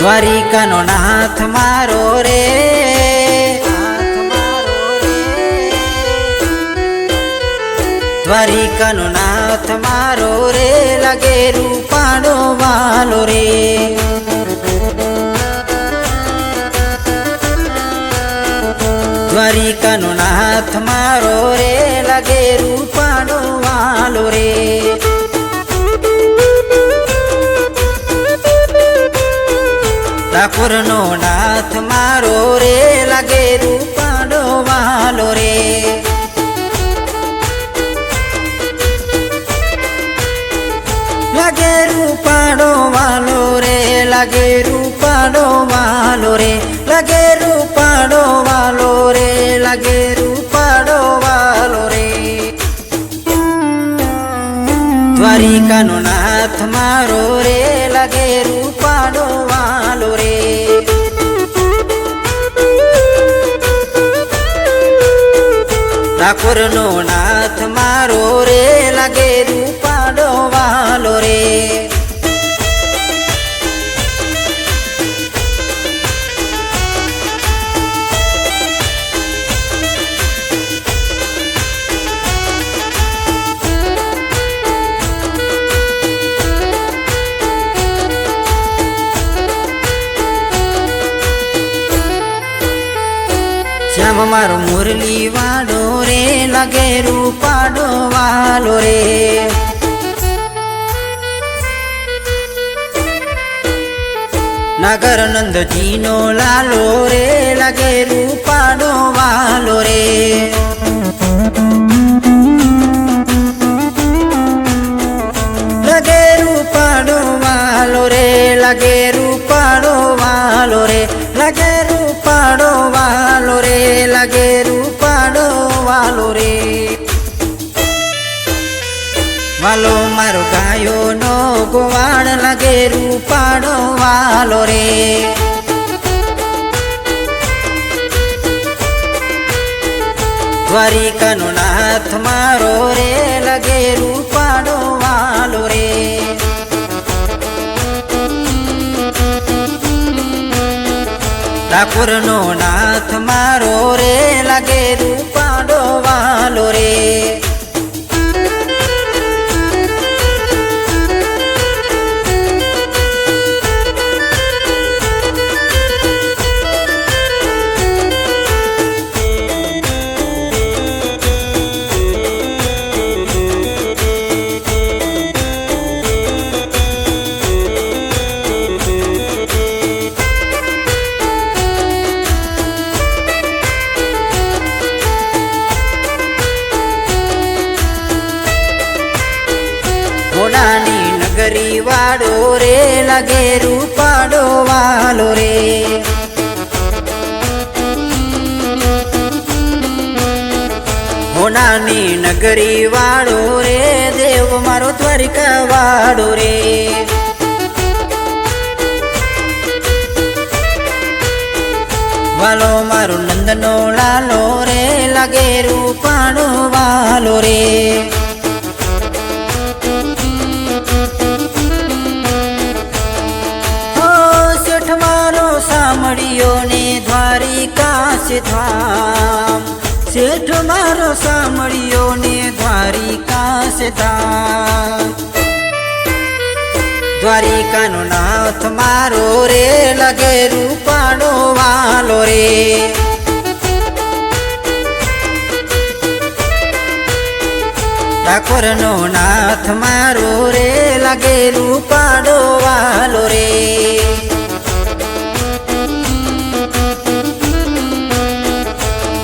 દ્વારિકાનો નાથ મારો રે, દ્વારિકાનો નાથ મારો રે, લાગે રૂપાળો વાલો રે. દ્વારિકાનો નાથ મારો રે, લાગે રૂપાળો વાલો રે. ઠાકોરનો નાથ મારો રે, લાગે રૂપાળો વાલો રે. લાગે રૂપાળો વાલો રે, લાગે રૂપાળો વાલો રે, લાગે રૂપાળો વાલો રે, લાગે રૂપાળો વાલો રે. દ્વારિકાનો નાથ મારો રે, લાગે રૂપાળો વાલો રે. ઠાકોરનો નાથ મારો રે, લાગે રૂપાળો વાલો રે. શ્યામ મારો મુરલી વાળો રે, લાગે રૂપાળો વાલો રે. નાગર નંદજીનો લાલો રે, લાગે રૂપાળો વાલો રે. લાગે રૂપાળો વાલો રે, લાગે રૂપાળો વાલો રે, લાગે રૂપાળો વાલો રે, લાગે રૂપાળો વાલો રે. વાલો મારો ગાયોનો ગોવાળ, લાગે રૂપાળો વાલો રે. દ્વારિકાનો નાથ મારો રે, લાગે રૂપાળો વાલો રે. ઠાકોરનો નાથ મારો રે, લાગે રૂપાળો વાલો રે. ઘોડાની નગરી વાળો રે, લાગે રૂપાળો વાલો રે. ઘોડાની નગરી વાળો રે, દેવ મારો દ્વારિકા વાળો રે. વાલો મારો નંદનો લાલો રે, લાગે રૂપાળો વાલો રે. સામળિયો ને દ્વારિકા સે ધામ, શેઠ મારો સામળિયો ને દ્વારિકા સે ધામ. દ્વારિકાનો નાથ મારો રે, લાગે રૂપાળો વાલો રે. ઠાકોરનો નાથ મારો રે, લાગે રૂપાળો વાલો રે.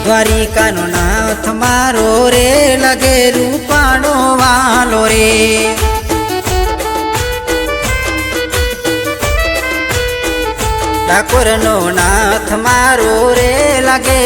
દ્વારિકાનો નાથ મારો રે, લાગે રૂપાળો વાલો રે. ઠાકોરનો નાથ મારો રે, લાગે